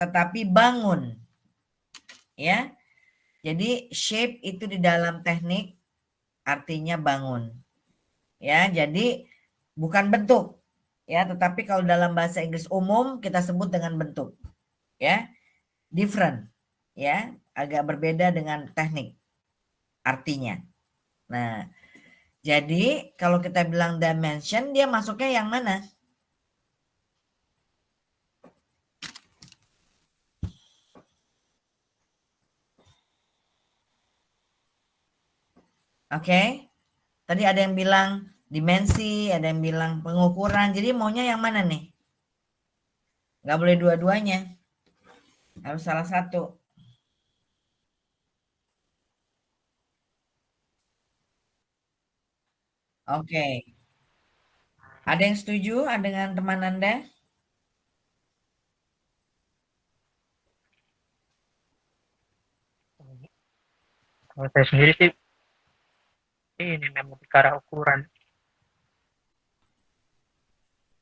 tetapi bangun. Ya. Jadi shape itu di dalam teknik artinya bangun. Ya, jadi bukan bentuk. Ya, tetapi kalau dalam bahasa Inggris umum kita sebut dengan bentuk. Ya. Different. Ya, agak berbeda dengan teknik artinya. Nah, jadi kalau kita bilang dimension dia masuknya yang mana? Oke. Tadi ada yang bilang dimensi, ada yang bilang pengukuran. Jadi maunya yang mana nih? Nggak boleh dua-duanya. Harus salah satu. Oke. Ada yang setuju dengan teman Anda? Kalau saya sendiri sih ini memang bicara ukuran.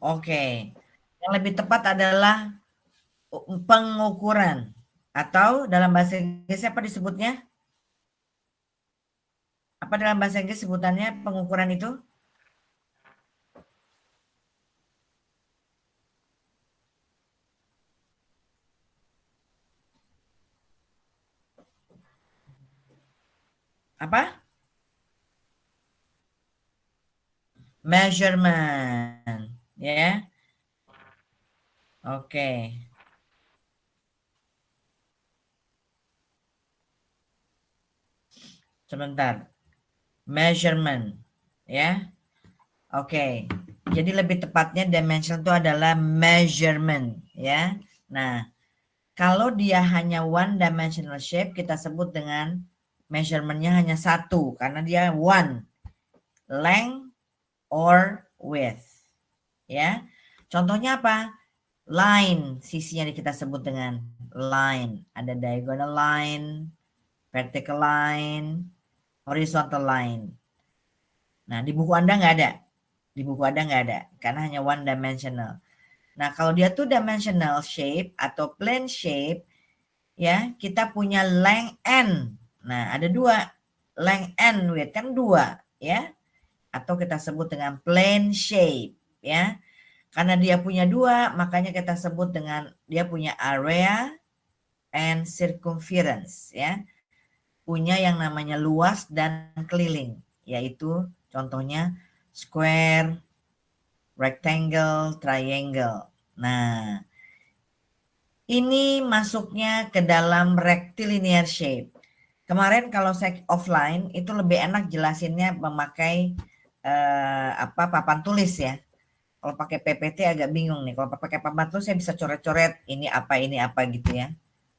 Oke. Yang lebih tepat adalah pengukuran. Atau dalam bahasa Inggris apa disebutnya? Apa dalam bahasa Inggris sebutannya pengukuran itu? Apa? Measurement. Ya. Oke. Sebentar. Measurement. Ya. Oke. Jadi lebih tepatnya dimension itu adalah measurement. Ya. Nah, kalau dia hanya one dimensional shape, kita sebut dengan measurementnya hanya satu. Karena dia one. Length or width. Ya. Contohnya apa? Line, sisinya kita sebut dengan line. Ada diagonal line, vertical line, horizontal line. Nah, di buku Anda nggak ada. Di buku Anda nggak ada, karena hanya one dimensional. Nah, kalau dia two dimensional shape atau plane shape, ya, kita punya length n. Nah, ada dua. Length n width kan dua, ya. Atau kita sebut dengan plane shape, ya. Karena dia punya dua, makanya kita sebut dengan dia punya area and circumference, ya. Punya yang namanya luas dan keliling, yaitu contohnya square, rectangle, triangle. Nah, ini masuknya ke dalam rectilinear shape. Kemarin kalau saya offline itu lebih enak jelasinnya memakai papan tulis ya. Kalau pakai PPT agak bingung nih. Kalau pakai papan tulis saya bisa coret-coret ini apa gitu ya.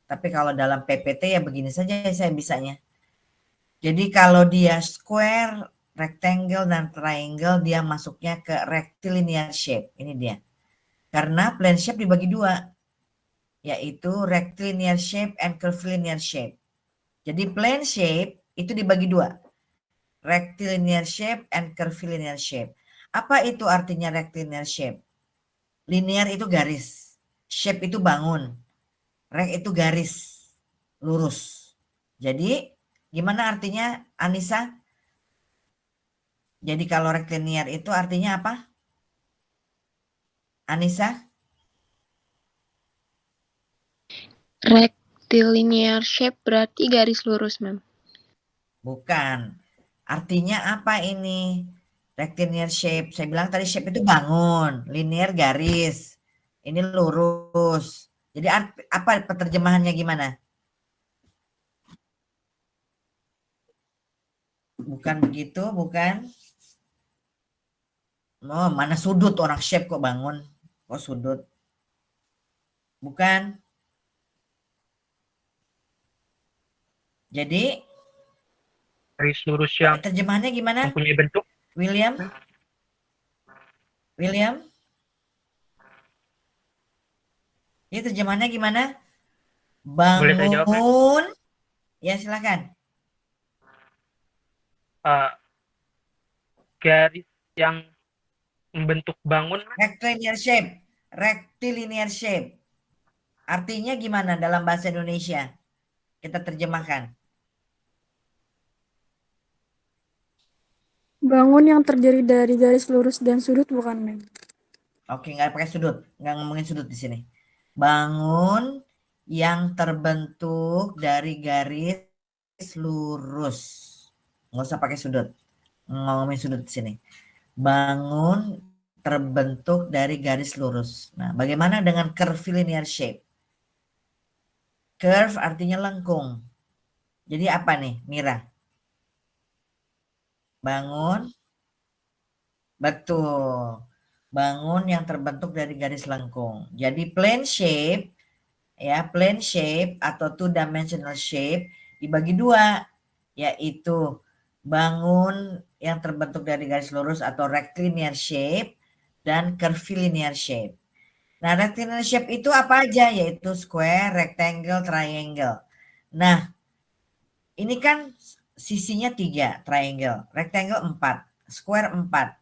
Tapi kalau dalam PPT ya begini saja saya bisanya. Jadi kalau dia square, rectangle, dan triangle dia masuknya ke rectilinear shape. Ini dia. Karena plane shape dibagi dua, yaitu rectilinear shape and curvilinear shape. Jadi plane shape itu dibagi dua, rectilinear shape and curvilinear shape. Apa itu artinya rectilinear shape? Linear itu garis, shape itu bangun, rect itu garis, lurus. Jadi gimana artinya Anissa? Jadi kalau rectilinear itu artinya apa? Anissa? Rectilinear shape berarti garis lurus, Ma'am. Bukan. Artinya apa ini? Rectilinear shape. Saya bilang tadi shape itu bangun, linear garis. Ini lurus. Jadi apa penerjemahannya gimana? Bukan begitu, bukan. Oh, mana sudut orang shape kok bangun? Kok sudut? Bukan. Jadi Garis lurus yang terjemahannya gimana? mempunyai bentuk. William? William? Ini terjemahannya gimana? Boleh saya jawab, Ma'am? Bangun. Ya, silakan. Garis yang membentuk bangun, Ma'am. Rectilinear shape. Rectilinear shape. Artinya gimana dalam bahasa Indonesia? Kita terjemahkan. Bangun yang terdiri dari garis lurus dan sudut bukan, Mem? Oke, nggak pakai sudut. Nggak ngomongin sudut di sini. Bangun yang terbentuk dari garis lurus. Nggak usah pakai sudut. Ngomongin sudut di sini. Bangun terbentuk dari garis lurus. Nah, bagaimana dengan curvilinear shape? Curve artinya lengkung. Jadi apa nih, Mira? Bangun. Betul. Bangun yang terbentuk dari garis lengkung. Jadi plane shape, ya, plane shape atau two dimensional shape dibagi dua, yaitu bangun yang terbentuk dari garis lurus atau rectilinear shape dan curvilinear shape. Nah, rectilinear shape itu apa aja? Yaitu square, rectangle, triangle. Nah, ini kan sisinya 3, triangle. Rectangle 4, square 4.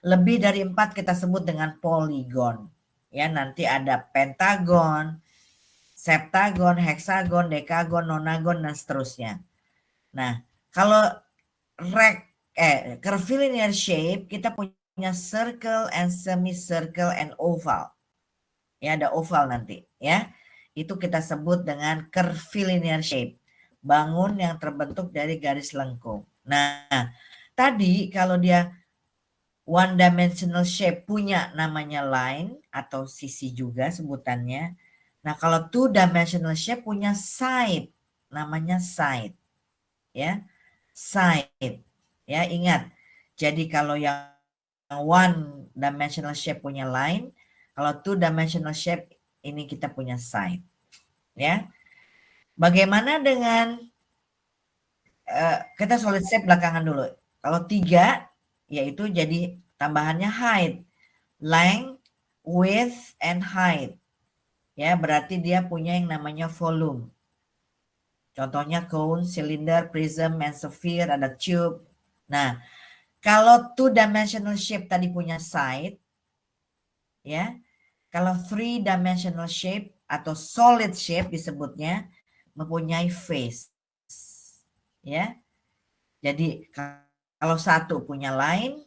Lebih dari 4 kita sebut dengan polygon. Ya, nanti ada pentagon, septagon, heksagon, dekagon, nonagon, dan seterusnya. Nah, kalau curvilinear shape, kita punya circle and semicircle and oval. Ya, ada oval nanti. Ya, itu kita sebut dengan curvilinear shape. Bangun yang terbentuk dari garis lengkung. Nah, tadi kalau dia one dimensional shape punya namanya line atau sisi juga sebutannya. Nah, kalau two dimensional shape punya side, namanya side. Ya, side. Ya, ingat. Jadi kalau yang one dimensional shape punya line, kalau two dimensional shape ini kita punya side. Ya. Bagaimana dengan kita solid shape belakangan dulu. Kalau 3 yaitu jadi tambahannya height, length, width, and height. Ya, berarti dia punya yang namanya volume. Contohnya cone, cylinder, prism, and sphere, ada tube. Nah, kalau two dimensional shape tadi punya side, ya. Kalau three dimensional shape atau solid shape disebutnya mempunyai face. Ya. Jadi kalau 1 punya line,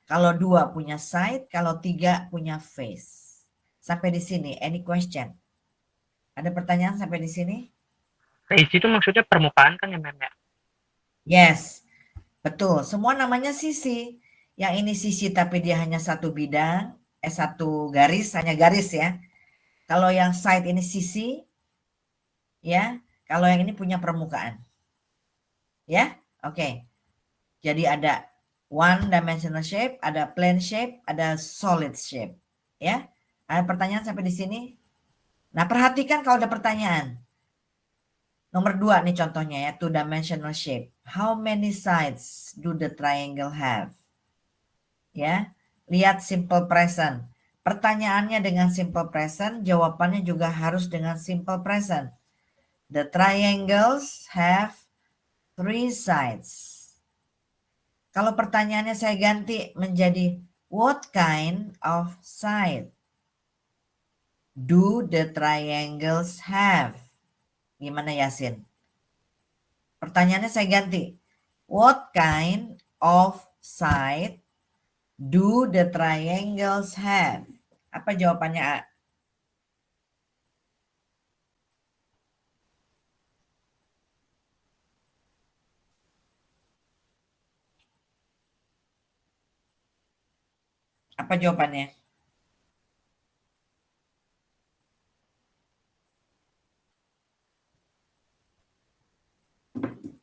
kalau 2 punya side, kalau 3 punya face. Sampai di sini, any question? Ada pertanyaan sampai di sini? Face itu maksudnya permukaan kan ya, Mem ya? Yes, betul. Semua namanya sisi. Yang ini sisi tapi dia hanya satu bidang, satu garis, hanya garis ya. Kalau yang side ini sisi, ya. Kalau yang ini punya permukaan. Ya, oke. Jadi ada one dimensional shape, ada plane shape, ada solid shape. Ya, ada pertanyaan sampai di sini? Nah, perhatikan kalau ada pertanyaan. Nomor 2 nih contohnya ya, two dimensional shape. How many sides do the triangle have? Ya, lihat simple present. Pertanyaannya dengan simple present, jawabannya juga harus dengan simple present. The triangles have 3 sides. Kalau pertanyaannya saya ganti menjadi what kind of side do the triangles have? Gimana Yasin? Pertanyaannya saya ganti. What kind of side do the triangles have? Apa jawabannya A? Apa jawabannya?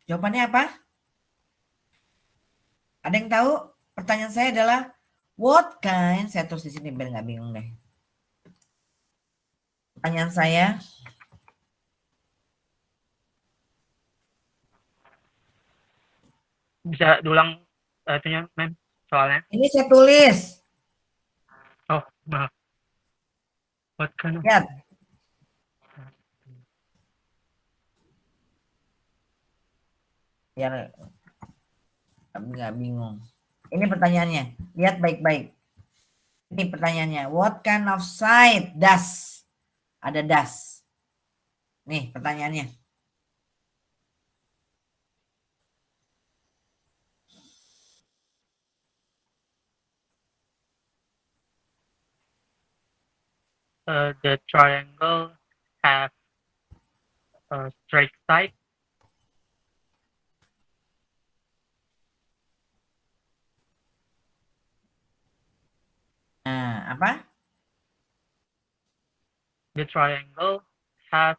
Jawabannya apa? Ada yang tahu? Pertanyaan saya adalah what kind? Saya tulis di sini biar nggak bingung deh. Pertanyaan saya, Bisa diulang itunya, Mem, soalnya. ini saya tulis. Oh, maaf. What kind of... Lihat. Biar nggak bingung. Ini pertanyaannya. Lihat baik-baik. Ini pertanyaannya. What kind of side does? Ada does. Nih pertanyaannya. The triangle have a straight side. Nah, apa? The triangle have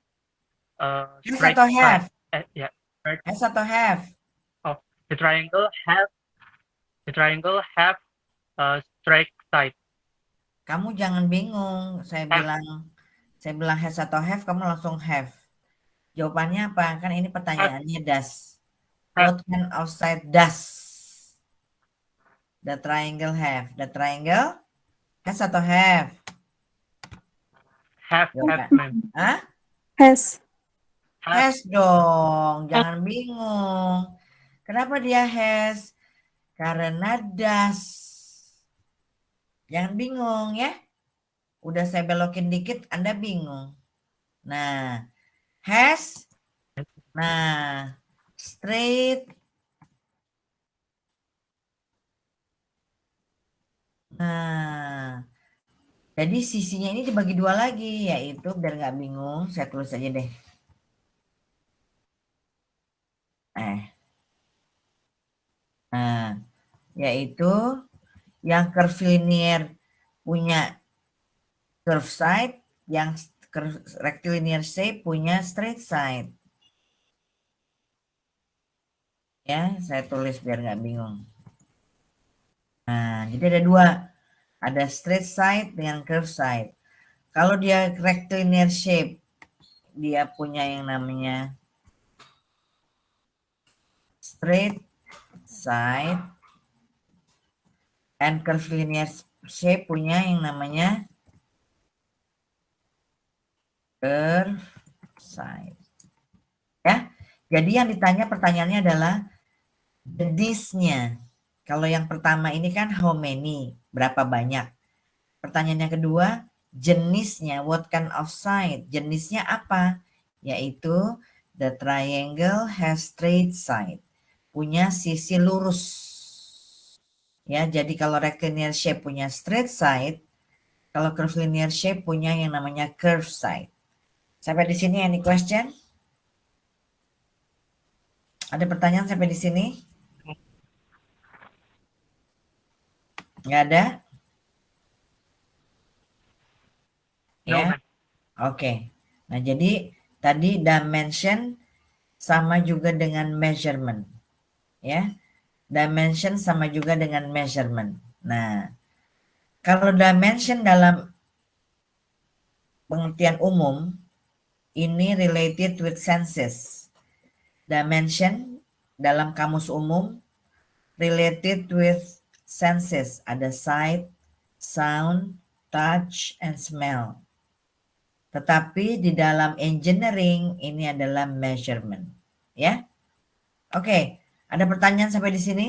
a Has straight atau side. have? Yeah, right. Has atau have? Oh, the triangle have a straight side. Kamu jangan bingung. Saya Have. bilang has atau have, kamu langsung have. Jawabannya apa? Kan ini pertanyaannya does. Have. What kind of side does the triangle have? The triangle has atau have? Have, Jawaban. ma'am. Hah? Has. Have. Has dong. Jangan bingung. Kenapa dia has? Karena does. Jangan bingung ya. Udah saya belokin dikit, Anda bingung. Nah, has. Nah, straight. Nah, jadi sisinya ini dibagi dua lagi, yaitu biar nggak bingung, saya tulis aja deh. Nah, yaitu yang curvilinear punya curve side, yang rectilinear shape punya straight side. Ya, saya tulis biar nggak bingung. Nah, jadi ada dua. Ada straight side dengan curve side. Kalau dia rectilinear shape, dia punya yang namanya straight side, and curvilinear shape punya yang namanya curve side. Ya, jadi yang ditanya pertanyaannya adalah jenisnya. Kalau yang pertama ini kan how many, berapa banyak. Pertanyaan yang kedua, jenisnya, what kind of side, jenisnya apa? Yaitu the triangle has straight side, punya sisi lurus. Ya, jadi kalau rectilinear shape punya straight side, kalau curvilinear shape punya yang namanya curve side. Sampai di sini any question? Ada pertanyaan sampai di sini? Nggak ada? No, Ya, ma'am. oke. Nah, jadi tadi dimension sama juga dengan measurement. Ya, dimension sama juga dengan measurement. Nah, kalau dimension dalam pengertian umum, ini related with senses. Dimension dalam kamus umum related with senses. Ada sight, sound, touch, and smell. Tetapi di dalam engineering ini adalah measurement. Ya, oke. Ada pertanyaan sampai di sini?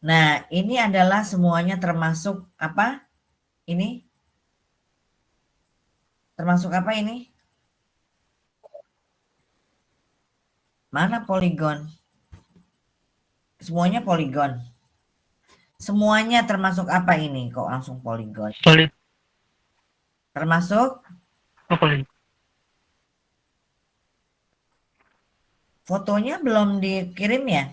Nah, ini adalah semuanya termasuk apa? Ini termasuk apa ini? Mana poligon? Semuanya poligon. Semuanya termasuk apa ini? Kok langsung poligon? Solid. Termasuk Oh, solid. fotonya belum dikirim ya?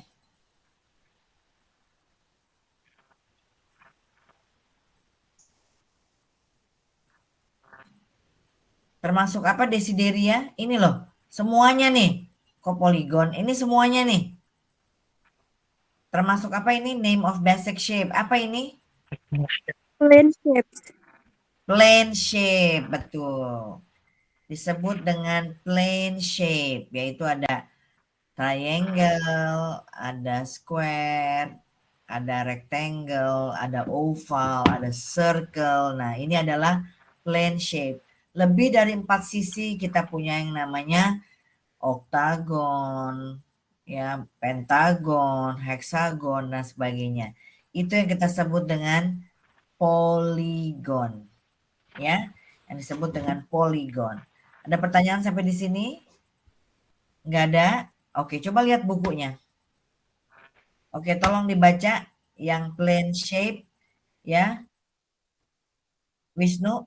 Termasuk apa Desideria? Ini loh, semuanya nih. Kok poligon? Ini semuanya nih. Termasuk apa ini? Name of basic shape. Apa ini? Plane shape. Plane shape, betul. Disebut dengan plane shape, yaitu ada triangle, ada square, ada rectangle, ada oval, ada circle. Nah, ini adalah plane shape. Lebih dari 4 sisi kita punya yang namanya oktagon, ya, pentagon, heksagon, dan sebagainya. Itu yang kita sebut dengan poligon. Ya, yang disebut dengan poligon. Ada pertanyaan sampai di sini? Nggak ada? Oke, coba lihat bukunya. Oke, tolong dibaca yang plane shape ya, Wisnu.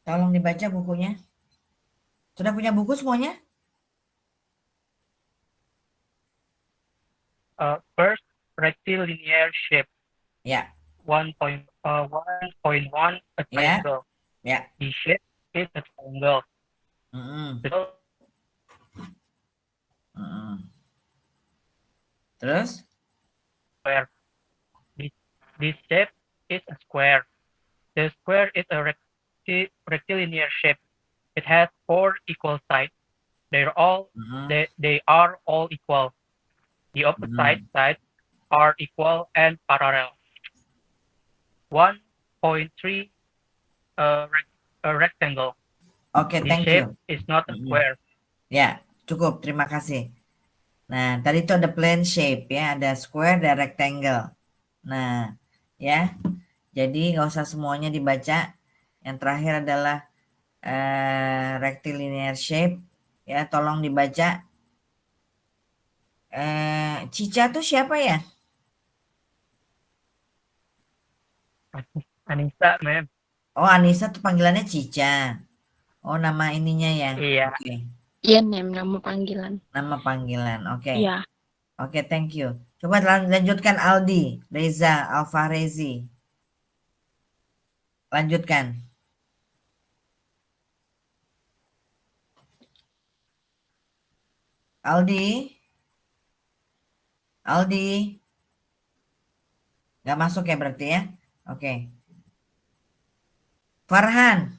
Tolong dibaca bukunya. Sudah punya buku semuanya? First, rectilinear shape. Ya, 1.1 a ya, triangle. ya. The shape is a triangle. Mm-mm, So, mm-mm. Terus? square. This shape is a square. The square is a rectilinear shape. It has 4 equal sides. Mm-mm, They are all equal. The opposite mm-mm. sides are equal and parallel. 1.3 a rectangle. Oke, The thank shape you. is not a Mm-mm. square. Ya, cukup. Terima kasih. Nah, tadi itu ada plane shape ya, ada square, ada rectangle. Nah, ya, jadi nggak usah semuanya dibaca. Yang terakhir adalah rectilinear shape. Ya, tolong dibaca. Cica tuh siapa ya? Anissa, ma'am. Oh, Anissa tuh panggilannya Cica. Oh, nama ininya ya. Iya. Oke, Iya, Nem, nama panggilan. nama panggilan. Oke. Iya. Oke, thank you. Coba lanjutkan Aldi, Reza, Alfarezi. Lanjutkan. Aldi, Aldi. Nggak masuk ya berarti ya? Oke. Farhan.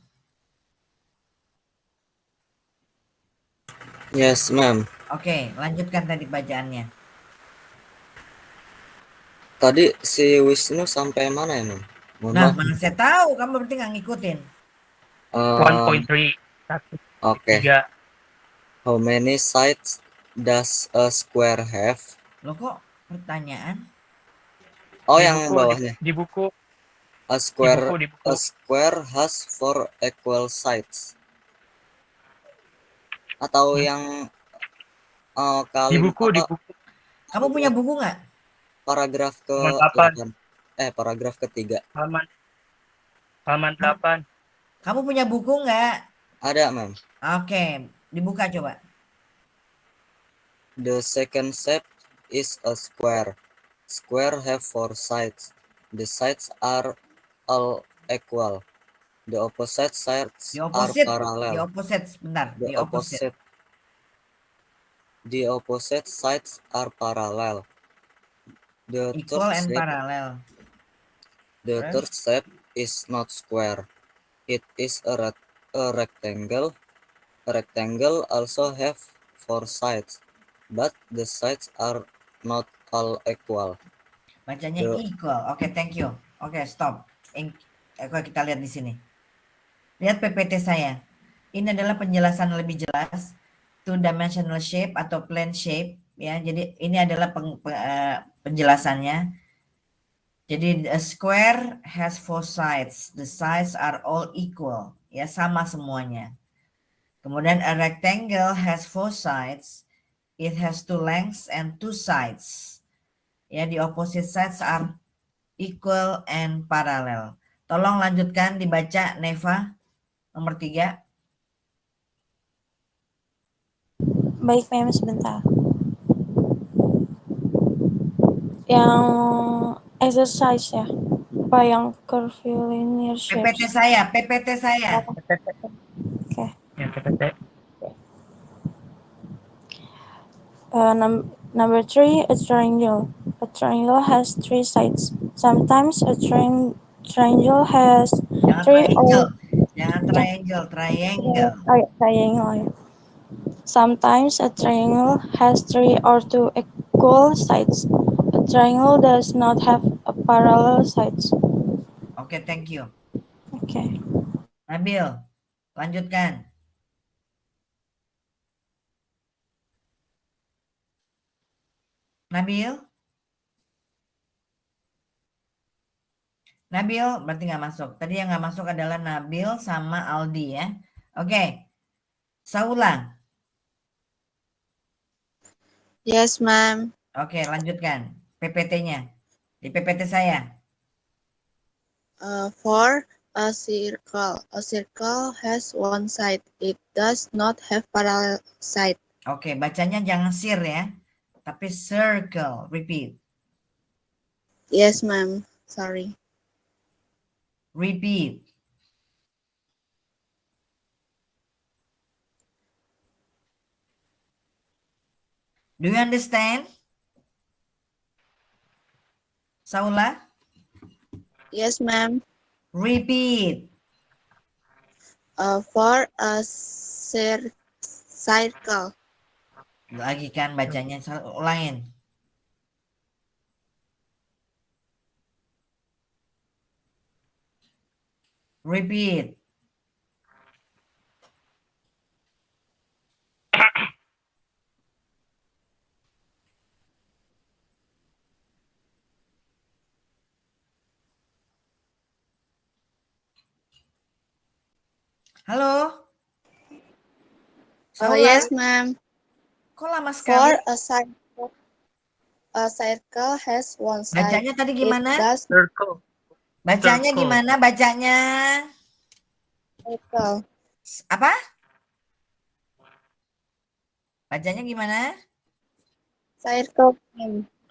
Yes, ma'am. Oke, lanjutkan tadi bacaannya. Tadi si Wisnu sampai mana ya, ma'am? Mohon Nah, maaf. mana saya tahu, kamu berarti nggak ngikutin. 1.3. Oke. 3. How many sides does a square have? Loh kok pertanyaan? Oh, Di yang buku, bawahnya. di buku, A di square buku, di buku. a square has 4 equal sides. Atau yang Di buku, di buku. Kamu punya buku nggak? paragraf Halaman 8. ke-8. Paragraf ketiga. Halaman 8. Kamu punya buku nggak? Ada, ma'am. Oke, dibuka coba. The second shape is a square. Square have 4 sides. The sides are all equal. The opposite sides Di are opposite, parallel. di opposite, sebentar, The di opposite. opposite the opposite sides are parallel. The Equal third and shape parallel. the Terus? third shape is not square. It is a rectangle. A rectangle also have 4 sides, but the sides are not all equal. Bacanya The equal. Oke, thank you. Oke, stop. Oke, kita lihat di sini. Lihat PPT saya. Ini adalah penjelasan lebih jelas. Two dimensional shape atau plane shape ya. Jadi ini adalah penjelasannya. Jadi a square has 4 sides. The sides are all equal. Ya, sama semuanya. Kemudian a rectangle has 4 sides. It has 2 lengths and 2 sides. Ya, the opposite sides are equal and parallel. Tolong lanjutkan dibaca Neva nomor 3. Baik, ma'am, sebentar. Yang exercise ya, apa yang curvilinear PPT shapes? saya, PPT saya. Oke. Yang PPT. Number 3, a triangle. A triangle has 3 sides. Sometimes a triangle has Jangan 3 triangle. or Jangan triangle, triangle. triangle. Sometimes a triangle has 3 or 2 equal sides. A triangle does not have a parallel sides. Oke, thank you. Oke. Nabil, lanjutkan. Nabil, Nabil berarti nggak masuk. Tadi yang nggak masuk adalah Nabil sama Aldi ya. Oke. Saula. Yes, ma'am. Oke, lanjutkan. PPT-nya. Di PPT saya. For a circle has one side. It does not have parallel side. Oke, bacanya jangan sir ya. Tapi circle. Repeat. Yes, ma'am. Sorry. Repeat. Do you understand? Saula? Yes, ma'am. Repeat. For a circle. Lagi kan bacanya, ulangin. Repeat. Halo? Saula? Yes, ma'am. Kok lama For sekali? a circle has one side. Bacanya tadi It gimana? does Circle. Bacanya Circle. gimana bacanya? circle. Apa? Bacanya gimana? Circle.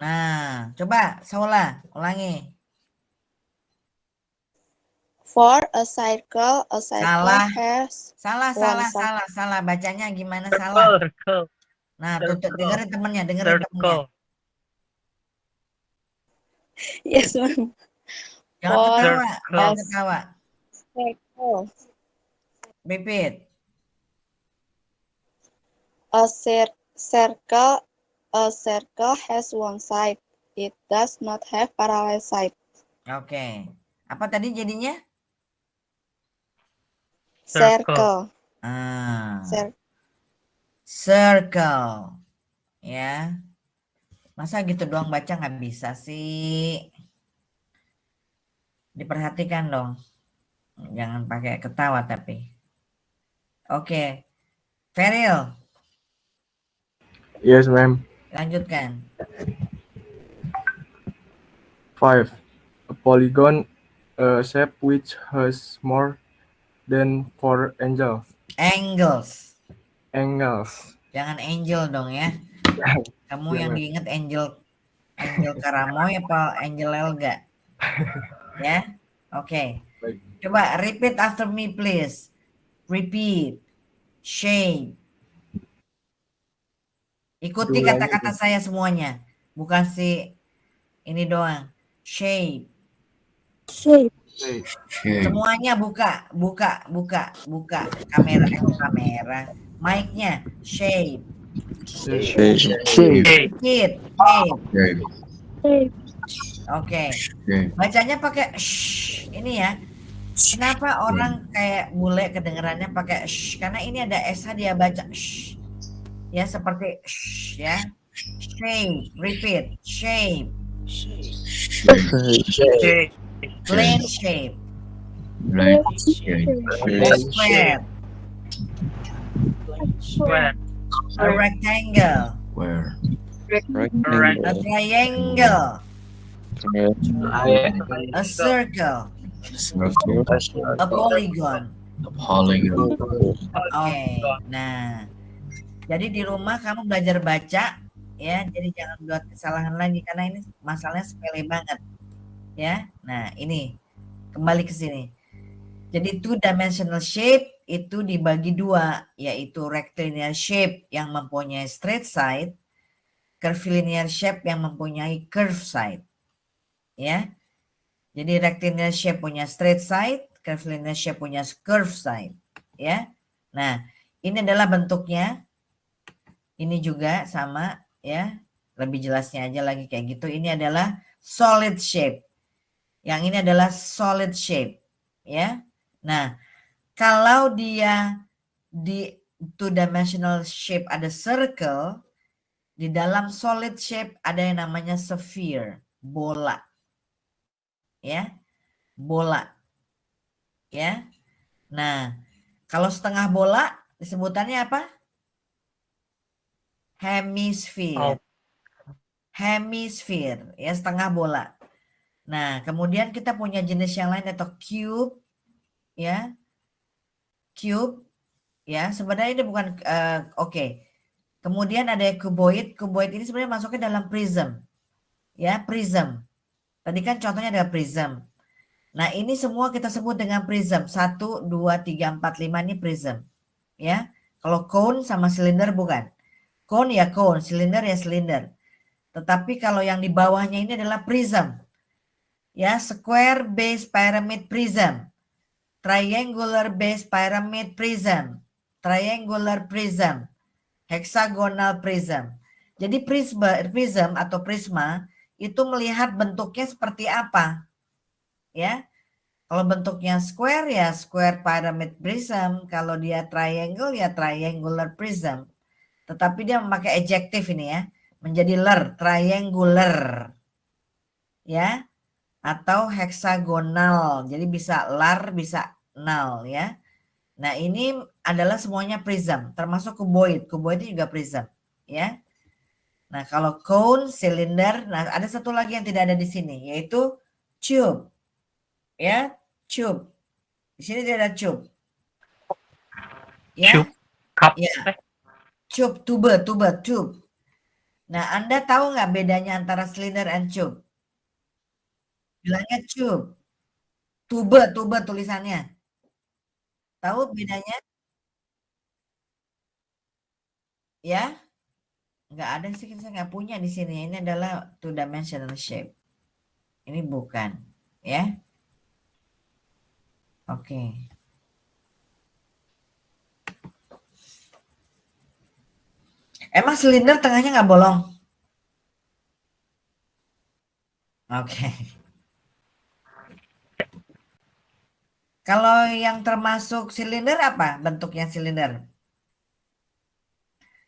Nah, coba Saula ulangi. For a circle Salah. has Salah, one salah, side. salah, salah. Bacanya gimana salah? Circle. Nah, Circle. dengerin temennya, dengerin temennya. Circle. Yes, ma'am. Jangan For ketawa, jangan circle. ketawa. circle. Repeat. A circle has one side. It does not have parallel side. Oke. Apa tadi jadinya? Circle. Ah, Cir- circle. Ya. Masa gitu doang baca nggak bisa sih? Diperhatikan dong. Jangan pakai ketawa tapi. Oke. Feril, Yes, ma'am. lanjutkan. 5. A polygon, a shape which has more than 4 angles. Angles. Jangan angel dong ya. Kamu yang diingat Angel Karamoy apa Angel Elga? Ya. Oke. Baik. Coba repeat after me please. Repeat. Shape. Ikuti Diulangi, kata-kata saya semuanya. Bukan si ini doang. Shape. Shape. Semuanya buka kamera. Mic-nya shape. Shape. Oke. Bacanya pakai shh. Ini ya. Kenapa orang kayak bule kedengerannya pakai shh? Karena ini ada SH dia baca shh. Ya seperti shh ya. Shape. Repeat. Shape. Shape. Plane shape. Square. A rectangle. A triangle. A circle. A polygon. Oke. Nah, jadi di rumah kamu belajar baca ya. Jadi jangan buat kesalahan lagi karena ini masalahnya sepele banget. Ya. Nah, ini kembali ke sini. Jadi two dimensional shape itu dibagi dua, yaitu rectilinear shape yang mempunyai straight side, curvilinear shape yang mempunyai curve side. Ya. Jadi rectilinear shape punya straight side, curvilinear shape punya curve side, ya. Nah, ini adalah bentuknya. Ini juga sama ya. Lebih jelasnya aja lagi kayak gitu. Ini adalah solid shape. Yang ini adalah solid shape, ya. Nah, kalau dia di two dimensional shape ada circle, di dalam solid shape ada yang namanya sphere, bola. Ya. bola. Ya. Nah, kalau setengah bola disebutannya apa? Hemisphere. Oh. Hemisphere, ya, setengah bola. Nah, kemudian kita punya jenis yang lain atau cube, ya. Cube, ya. Sebenarnya ini bukan oke. Kemudian ada cuboid. Cuboid ini sebenarnya masuknya dalam prism. Ya, prism. Tadi kan contohnya adalah prism. Nah, ini semua kita sebut dengan prism. 1, 2, 3, 4, 5 ini prism. Ya. Kalau cone sama silinder bukan. Cone ya cone, silinder ya silinder. Tetapi kalau yang di bawahnya ini adalah prism. Ya, square base pyramid prism. Triangular base pyramid prism. Triangular prism. Hexagonal prism. Jadi prism atau prisma itu melihat bentuknya seperti apa. Ya. Kalau bentuknya square ya square pyramid prism, kalau dia triangle ya triangular prism. Tetapi dia memakai adjektif ini ya, menjadi triangular. Ya. Atau hexagonal. Jadi bisa bisa null ya. Nah, ini adalah semuanya prism, termasuk cuboid. Cuboid itu juga prism, ya. Nah, kalau cone, silinder, nah ada satu lagi yang tidak ada di sini, yaitu tube. Ya, tube. Di sini tidak ada tube. Ya. Tube. Cup. Ya. Tube, tube. Nah, Anda tahu nggak bedanya antara silinder and tube? Bilangnya tube. Tube tulisannya. Tahu bedanya? Ya? Nggak ada sih, saya nggak punya di sini. Ini adalah two dimensional shape. Ini bukan, ya. Oke. Emang silinder tengahnya nggak bolong? Oke. Kalau yang termasuk silinder apa bentuknya silinder?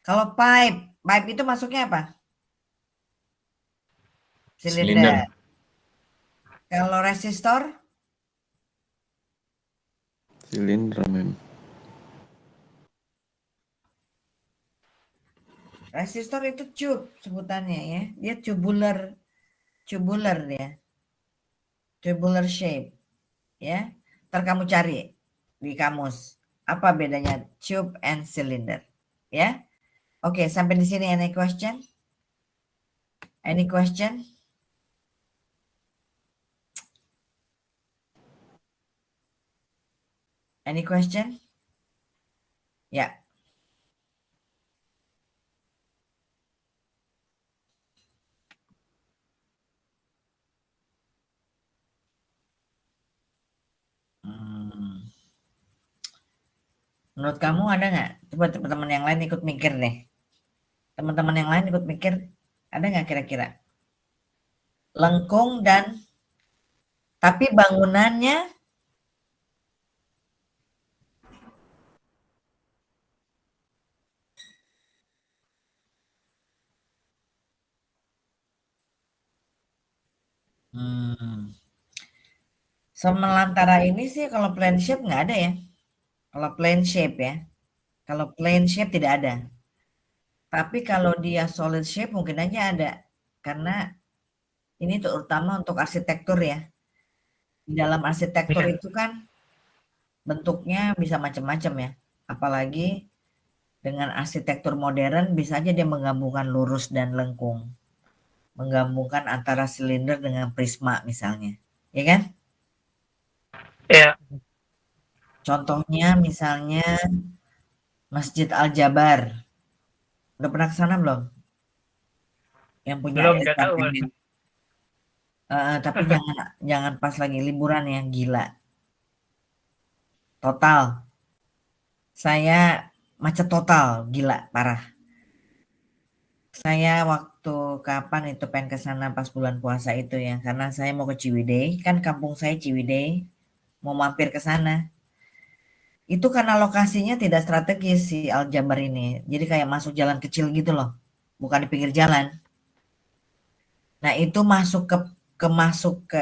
Kalau pipe itu masuknya apa? Silinder. Kalau resistor? Silinder, mem. Resistor itu tube sebutannya ya. Dia tubular dia. Tubular shape. Ya. Ntar kamu cari di kamus. Apa bedanya tube and cylinder? Ya. Oke, sampai di sini any question? Any question? Any question? Ya. Menurut kamu ada nggak? Coba teman-teman yang lain ikut mikir deh. Teman-teman yang lain ikut mikir, ada nggak kira-kira? Lengkung tapi bangunannya semelantara ini sih. Kalau plain shape nggak ada ya. Kalau plain shape ya. Kalau plain shape tidak ada. Tapi kalau dia solid shape mungkin aja ada. Karena ini terutama untuk arsitektur ya. Di dalam arsitektur itu kan bentuknya bisa macam-macam ya. Apalagi dengan arsitektur modern bisa aja dia menggabungkan lurus dan lengkung. Menggabungkan antara silinder dengan prisma misalnya. Ya kan? Iya. Contohnya misalnya Masjid Al-Jabar. Udah pernah ke sana belum? Yang punya Belum, nggak tahu. tapi jangan pas lagi liburan ya, gila. Total. Saya macet total, gila, parah. Saya waktu kapan itu pengen ke sana pas bulan puasa itu ya, karena saya mau ke Ciwidey, kan kampung saya Ciwidey, mau mampir ke sana. Itu karena lokasinya tidak strategis si Al-Jabar ini. Jadi kayak masuk jalan kecil gitu loh. Bukan di pinggir jalan. Nah, itu masuk ke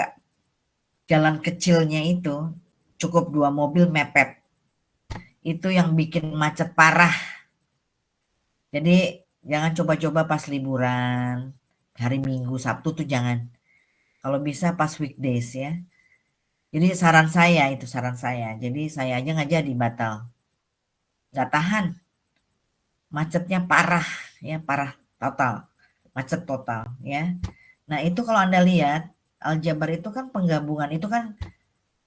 jalan kecilnya itu cukup 2 mobil mepet. Itu yang bikin macet parah. Jadi jangan coba-coba pas liburan, hari Minggu, Sabtu tuh jangan. Kalau bisa pas weekdays ya. Jadi saran saya. Jadi saya aja nggak jadi batal. Nggak tahan. Macetnya parah ya, parah total. Macet total ya. Nah, itu kalau Anda lihat Aljabar itu kan penggabungan itu kan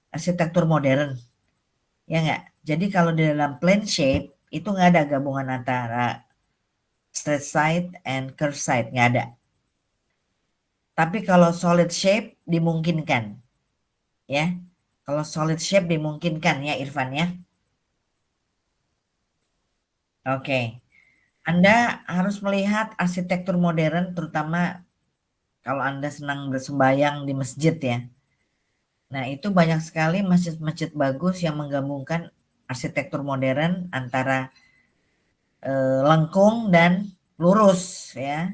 arsitektur modern. Ya nggak? Jadi kalau di dalam plane shape itu nggak ada gabungan antara straight side and curve side, nggak ada. Tapi kalau solid shape dimungkinkan. Ya. Kalau solid shape dimungkinkan ya Irfan ya. Oke. Anda harus melihat arsitektur modern terutama kalau Anda senang bersembayang di masjid ya. Nah, itu banyak sekali masjid-masjid bagus yang menggabungkan arsitektur modern antara lengkung dan lurus ya.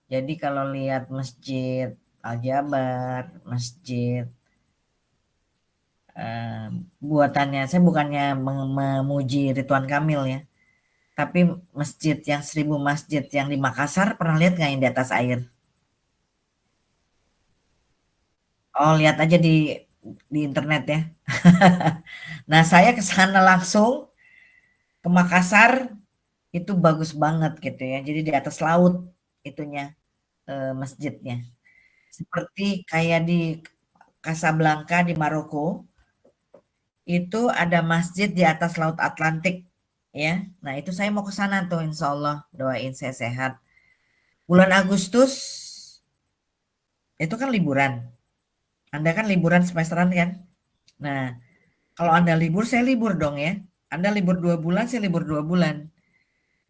Jadi kalau lihat masjid Al-Jabar, masjid buatannya, saya bukannya memuji Ridwan Kamil ya, tapi masjid yang 1000 masjid yang di Makassar pernah lihat nggak yang di atas air? Oh, lihat aja di internet ya. Nah, saya ke sana langsung ke Makassar itu bagus banget gitu ya. Jadi di atas laut itunya masjidnya. Seperti kayak di Casablanca di Maroko itu ada masjid di atas laut Atlantik ya. Nah, itu saya mau ke sana tuh insya Allah, doain saya sehat. Bulan Agustus itu kan liburan. Anda kan liburan semesteran kan? Nah, kalau Anda libur, saya libur dong ya. Anda libur 2 bulan, saya libur 2 bulan.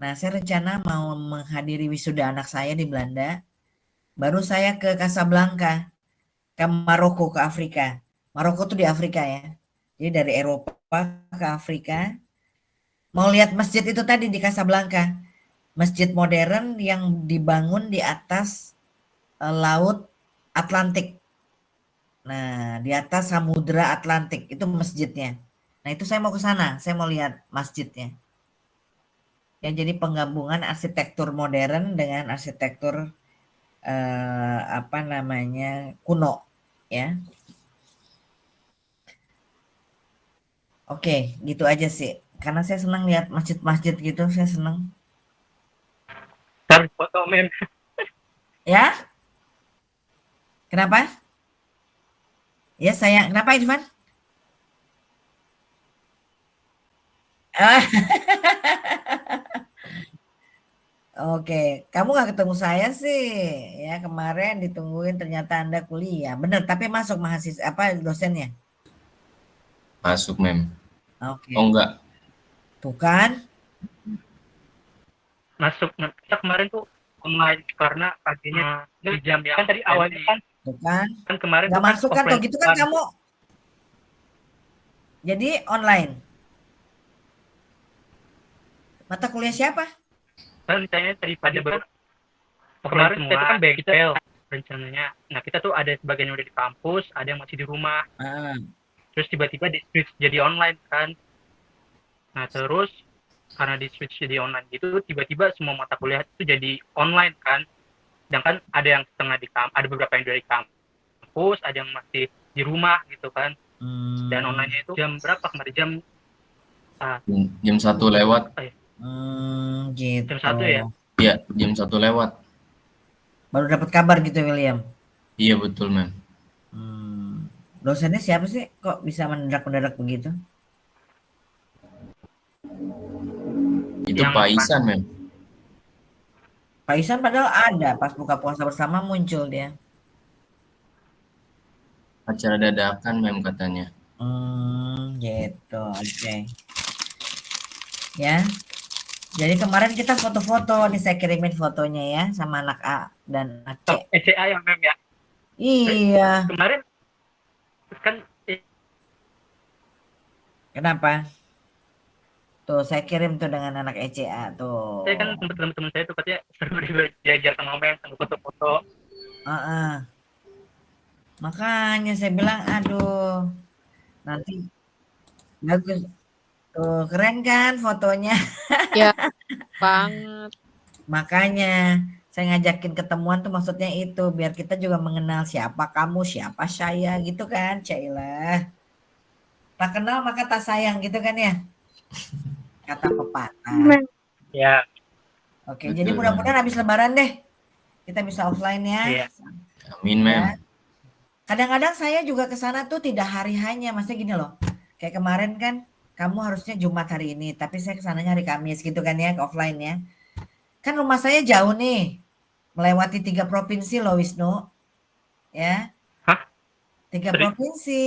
Nah, saya rencana mau menghadiri wisuda anak saya di Belanda. Baru saya ke Casablanca, ke Maroko, ke Afrika. Maroko tuh di Afrika ya. Jadi dari Eropa ke Afrika. Mau lihat masjid itu tadi di Casablanca. Masjid modern yang dibangun di atas laut Atlantik. Nah, di atas Samudra Atlantik itu masjidnya. Nah, itu saya mau ke sana, saya mau lihat masjidnya. Ya, jadi penggabungan arsitektur modern dengan arsitektur apa namanya kuno, ya. Oke, gitu aja sih. Karena saya senang lihat masjid-masjid gitu, saya senang. Cari foto mem. Ya? Kenapa? Ya saya, kenapa Irfan? Oke, kamu nggak ketemu saya sih, ya kemarin ditungguin ternyata Anda kuliah, bener. Tapi masuk mahasiswa apa dosennya? Masuk, Mem. Oke, Oh, enggak. tuh kan? Masuk. Nah, kita kemarin tuh online karena paginya di jam yang kan tadi awalnya kan Tuh kan? kan kemarin Nggak tuh kan masuk kan? Tuh offline gitu kan kan. kamu? Jadi online. Mata kuliah siapa? Kan ditanya tadi pada baru kemarin kita tuh kan bengkel rencananya. Nah, kita tuh ada sebagian yang udah di kampus, ada yang masih di rumah. Terus tiba-tiba di switch jadi online kan. Nah, terus karena di switch jadi online gitu, tiba-tiba semua mata kuliah itu jadi online kan. Sedangkan ada yang setengah di kampus, ada beberapa yang dari kampus, ada yang masih di rumah gitu kan. Dan online-nya itu jam berapa kemarin? Jam 1 lewat. Gitu. Jam 1 ya? Iya, jam 1 lewat. Baru dapat kabar gitu William? Iya, betul, Mem. Dosennya siapa sih? Kok bisa mendadak-mendadak begitu? Itu Pak Isan, Mem. Pak Isan padahal ada, pas buka puasa bersama muncul dia. Acara dadakan, Mem, katanya. Gitu, oke. Ya. Jadi kemarin kita foto-foto, nih saya kirimin fotonya ya sama anak A dan anak C. ECA yang Mem ya? Iya. Kemarin kan kenapa? Tuh saya kirim tuh dengan anak ECA tuh. Saya kan teman-teman saya tuh katanya seru diajar sama Mem, sama foto-foto. Makanya saya bilang, aduh, nanti bagus. Tuh, keren kan fotonya? Ya, banget. Makanya saya ngajakin ketemuan tuh maksudnya itu biar kita juga mengenal siapa kamu, siapa saya gitu kan, Cailah. Tak kenal maka tak sayang gitu kan ya? Kata pepatah. Ya, Oke, jadi Betul, mudah-mudahan habis lebaran deh kita bisa offline ya. iya. Amin, Mem. Ya. Kadang-kadang saya juga ke sana tuh tidak hari hanya, maksudnya gini loh. Kayak kemarin kan kamu harusnya Jumat hari ini, tapi saya kesananya hari Kamis gitu kan ya, ke offline ya. Kan rumah saya jauh nih, melewati 3 provinsi loh Wisnu, ya. Hah? 3 Sorry? provinsi.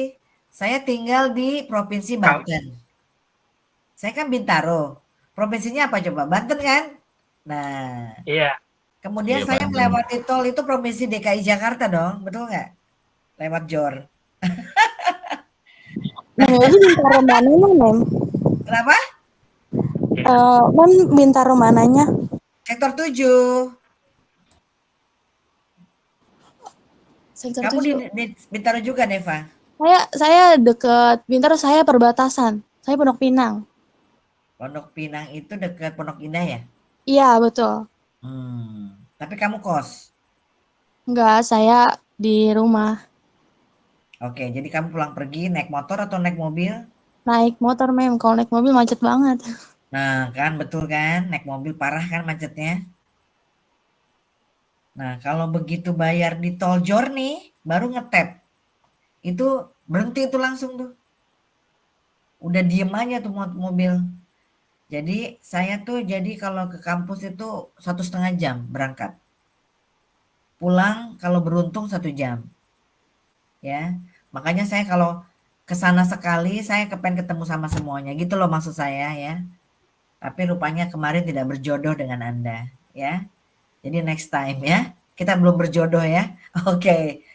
Saya tinggal di Provinsi Kau? Banten. Saya kan Bintaro. Provinsinya apa coba? Banten kan? Nah, Iya. kemudian Iya, saya Banten. melewati tol itu Provinsi DKI Jakarta dong, betul nggak? Lewat JOR. Mem, ini Bintaro mananya, Mem? Kenapa? Mem, Bintaro mananya? Sektor 7. Sektor Kamu 7. di Bintaro juga, Neva? Saya deket Bintaro, saya perbatasan. Saya Pondok Pinang. Pondok Pinang itu dekat Pondok Indah ya? Iya, betul. Tapi kamu kos? Enggak, saya di rumah. Oke, jadi kamu pulang pergi naik motor atau naik mobil? Naik motor, Mem. Kalau naik mobil macet banget. Nah, kan betul kan? Naik mobil parah kan macetnya? Nah, kalau begitu bayar di tol JOR nih, baru ngetap. Itu berhenti itu langsung tuh. Udah diem aja tuh mobil. Jadi saya tuh jadi kalau ke kampus itu 1,5 jam berangkat. Pulang kalau beruntung 1 jam. Ya, makanya saya kalau ke sana sekali saya kepengen ketemu sama semuanya gitu loh maksud saya ya. Tapi rupanya kemarin tidak berjodoh dengan Anda ya. Jadi next time ya. Kita belum berjodoh ya. Oke.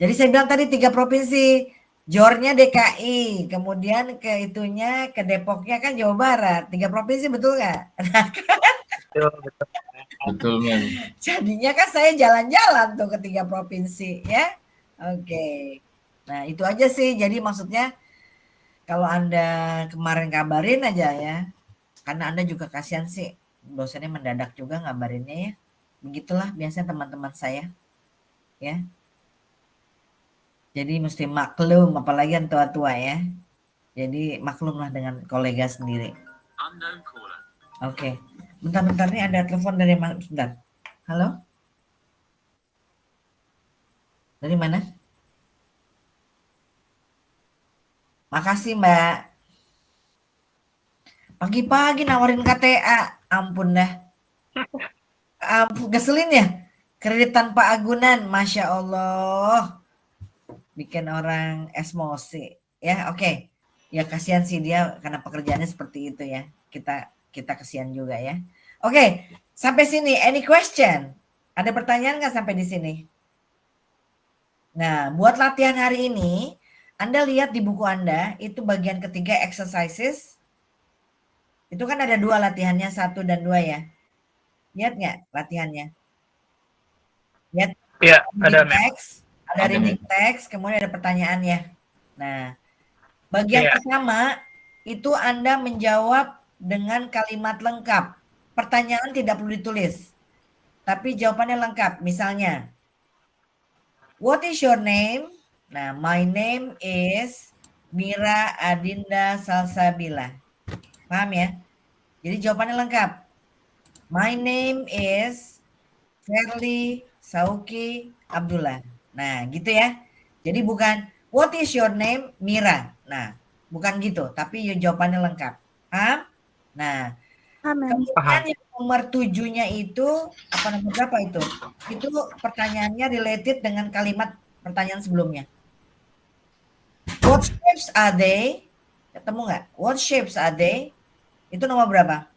Jadi saya bilang tadi 3 provinsi. JOR-nya DKI, kemudian ke itunya ke Depoknya kan Jawa Barat. 3 provinsi betul nggak? Betul, betul. Betul, Mem. Jadinya kan saya jalan-jalan tuh ke 3 provinsi ya. Oke. Nah, itu aja sih. Jadi maksudnya kalau Anda kemarin kabarin aja ya. Karena Anda juga kasihan sih. Dosennya mendadak juga ngabarinnya ya. Begitulah biasanya teman-teman saya. Ya. Jadi mesti maklum apalagi yang tua-tua ya. Jadi maklumlah dengan kolega sendiri. Oke. Bentar-bentar nih ada telepon dari mana? Bentar. Halo? Dari mana? Makasih Mbak. Pagi-pagi nawarin KTA. Ampun dah. Ampun, ngeselin ya? Kredit tanpa agunan. Masya Allah. Bikin orang emosi. Ya oke. Ya kasihan sih dia karena pekerjaannya seperti itu ya. Kita kasihan juga ya. Oke. Sampai sini. Any question? Ada pertanyaan nggak sampai di sini? Nah, buat latihan hari ini, Anda lihat di buku Anda, itu bagian ketiga exercises. Itu kan ada 2 latihannya, 1 dan 2 ya. Lihat nggak latihannya? Lihat Iya, ada, reading Mem. text, ada reading text, kemudian ada pertanyaannya. Nah, bagian Iya. pertama itu Anda menjawab dengan kalimat lengkap. Pertanyaan tidak perlu ditulis, tapi jawabannya lengkap. Misalnya, what is your name? Nah, my name is Mira Adinda Salsabila. Paham ya? Jadi jawabannya lengkap. My name is Ferli Sauki Abdullah. Nah, gitu ya. Jadi bukan what is your name Mira. Nah, bukan gitu, tapi jawabannya lengkap. Paham? Nah, kemudian yang nomor 7-nya itu apa nomor berapa itu? Itu pertanyaannya related dengan kalimat pertanyaan sebelumnya. What shapes are they? Ketemu nggak? What shapes are they? Itu nomor berapa?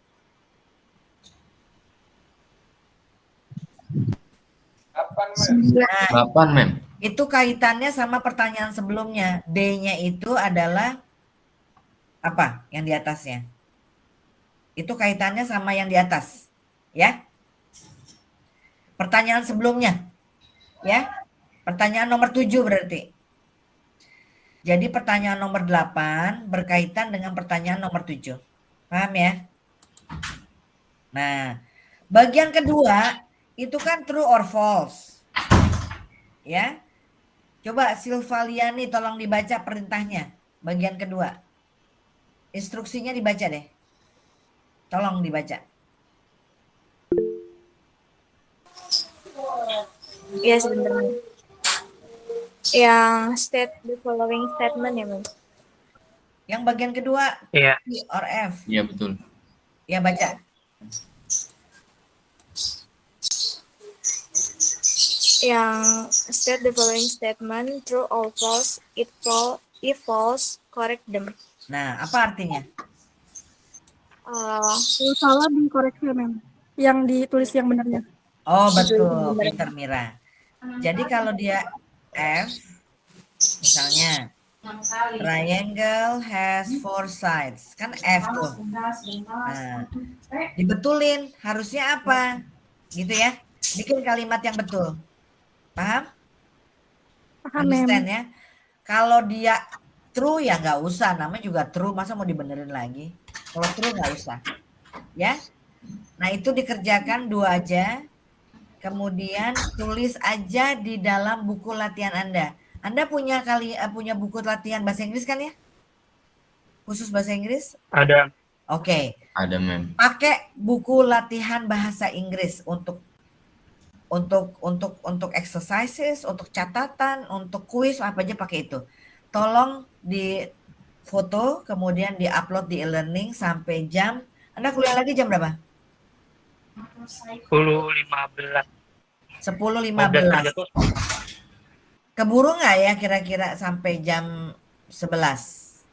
8, Mem. Itu kaitannya sama pertanyaan sebelumnya. D-nya itu adalah apa yang di atasnya? Itu kaitannya sama yang di atas. Ya. Pertanyaan sebelumnya. Ya. Pertanyaan nomor 7 berarti. Jadi pertanyaan nomor 8 berkaitan dengan pertanyaan nomor 7. Paham ya? Nah, bagian kedua itu kan true or false. Ya. Coba Silvaliani tolong dibaca perintahnya. Bagian kedua. Instruksinya dibaca deh. Tolong dibaca. Ya, sebentar. Yang state the following statement ya, Mas. Yang bagian kedua Iya. P or F. Iya betul. Ya baca. Yang state the following statement, true or false, if false, correct them. Nah, apa artinya? Kalau salah dikoreksi ya, Mem. Yang ditulis yang benarnya. Oh, betul, pinter Mira. Jadi kalau dia F, misalnya triangle has 4 sides, kan F tuh. Nah, dibetulin harusnya apa? Gitu ya. Bikin kalimat yang betul. Paham? Paham, Mem. Understand ya? Kalau dia true ya nggak usah, namanya juga true, masa mau dibenerin lagi? Kalau true nggak usah. Ya. Nah, itu dikerjakan 2 aja. Kemudian tulis aja di dalam buku latihan Anda. Anda punya buku latihan bahasa Inggris kan ya? Khusus bahasa Inggris? Ada. Oke. Ada, Mem. Pakai buku latihan bahasa Inggris untuk exercises, untuk catatan, untuk kuis, apa aja pakai itu. Tolong di foto, kemudian di-upload di e-learning sampai jam. Anda kuliah lagi jam berapa? 10.15. 10.15. Keburu nggak ya kira-kira sampai jam 11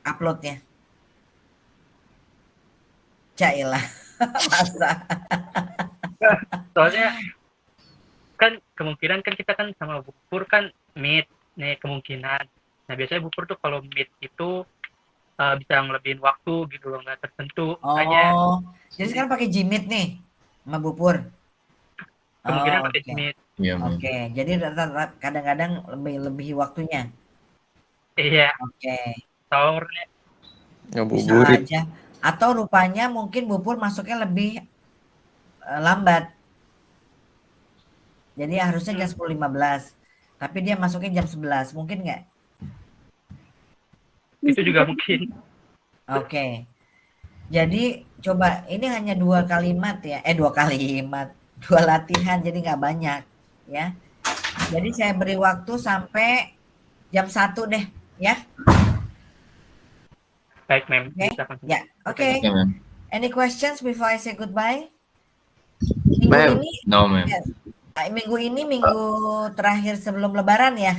uploadnya? Cailah. Masa. Soalnya kan kemungkinan kan kita kan sama Bupur kan meet nih kemungkinan. Nah biasanya Bupur tuh kalau meet itu bisa ngelebihin waktu gitu loh, nggak tertentu. Oh, jadi sekarang pakai Gmeet nih sama Bupur. Kemungkinan Oh, pakai oke. meet. Iya, Mem. Oke, jadi kadang-kadang lebih waktunya. Iya. Oke. Sahurnya. Bisa Ngabuburit. aja. Atau rupanya mungkin Bupur masuknya lebih lambat. Jadi harusnya jam 10.15. Tapi dia masuknya jam 11. Mungkin nggak? Itu juga mungkin. Oke. Jadi coba ini hanya 2 kalimat ya. 2 kalimat. 2 latihan jadi nggak banyak ya. Jadi saya beri waktu sampai jam 1 deh ya. Baik, Mem. Oke. Silakan. Ya, oke. Oke, Mem. Any questions before I say goodbye? Minggu Mem. ini No, Mem. yes. Minggu ini minggu terakhir sebelum lebaran ya.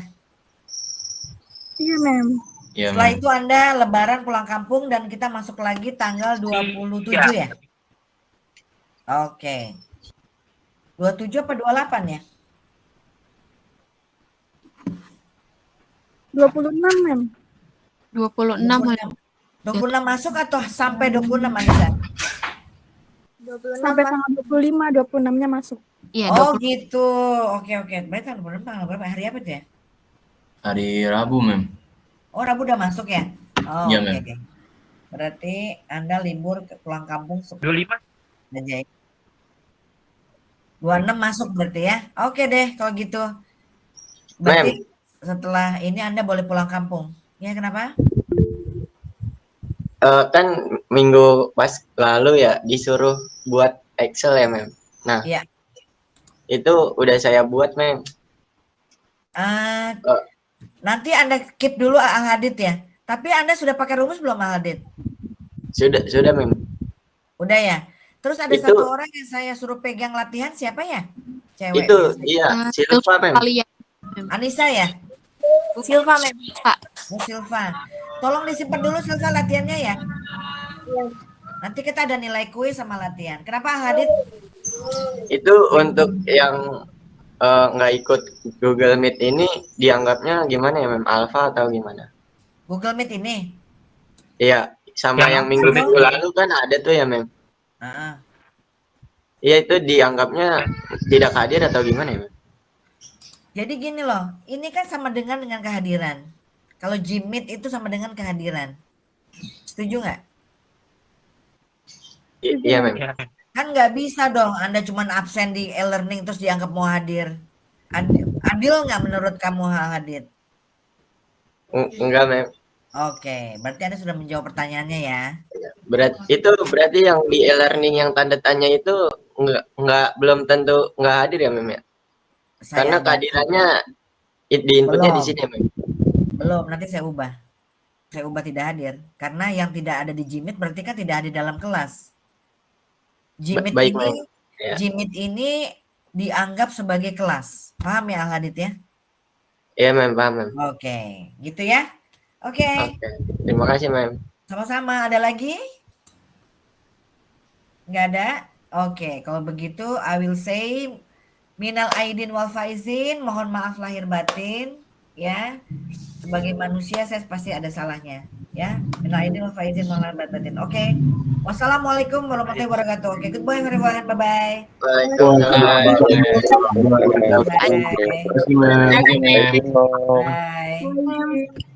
Iya, Mem. Iya, Setelah Mem. itu Anda lebaran pulang kampung dan kita masuk lagi tanggal 27 ya. Oke. 27 apa 28 ya? 26, Mem. 26 26 masuk atau sampai 26 Anissa? 26 Sampai tanggal 25, 26-nya masuk. Iya, Oh gitu. Oke. Berarti tanggal 26 tanggal berapa? Hari apa tuh ya? Hari Rabu, Mem. Oh, Rabu udah masuk ya? Oh, Iya, oke. Mem. Berarti Anda libur pulang kampung 25. aja. 26 masuk berarti ya. Oke deh kalau gitu. Berarti setelah ini Anda boleh pulang kampung. Ya, kenapa? Kan minggu pas lalu ya disuruh buat Excel ya, Mem. Nah, Iya. itu udah saya buat, Mem. Nanti Anda keep dulu Al-Hadid ya. Tapi Anda sudah pakai rumus belum Al-Hadid? Sudah, Mem. Udah ya. Terus ada Itu- satu orang yang saya suruh pegang latihan, siapa ya? Cewek. Itu biasanya. iya, Silva, Mem. Kalian. Anissa ya? Silva, Mem. Bu Silva. Tolong disimpan dulu Silva latihannya ya. Nanti kita ada nilai kuis sama latihan. Kenapa Al-Hadid? Itu untuk yang nggak ikut Google Meet ini dianggapnya gimana ya, Mem? Alpha atau gimana? Google Meet ini? Iya, sama yang minggu-minggu lalu kan ada tuh ya, Mem. Iya, itu dianggapnya tidak hadir atau gimana ya, Mem? Jadi gini loh, ini kan sama dengan kehadiran. Kalau Jimit itu sama dengan kehadiran. Setuju nggak? Iya, Mem. Kan nggak bisa dong Anda cuma absen di e-learning terus dianggap mau hadir. Adil nggak menurut kamu hadir? Enggak, Mem. Oke, berarti Anda sudah menjawab pertanyaannya ya. Berarti yang di e-learning yang tanda tanya itu belum tentu nggak hadir ya, Mem ya? Karena kehadirannya di inputnya di sini, Mem. Belum, nanti saya ubah. Saya ubah tidak hadir. Karena yang tidak ada di Jimit berarti kan tidak ada di dalam kelas. Jimit ini dianggap sebagai kelas. Paham ya Al-Hadid ya? Iya, Mem, paham, Mem. Oke, gitu ya. Oke. Terima kasih, Mem. Sama-sama. Ada lagi? Nggak ada? Oke, kalau begitu I will say minal aidin wal faizin, mohon maaf lahir batin ya. Sebagai manusia saya pasti ada salahnya ya. Minal aidin wal faizin, mohon lahir batin. Oke. Wassalamualaikum warahmatullahi wabarakatuh. Oke, goodbye everyone. Bye-bye. Waalaikumsalam. Bye. Terima kasih, Mem. Bye.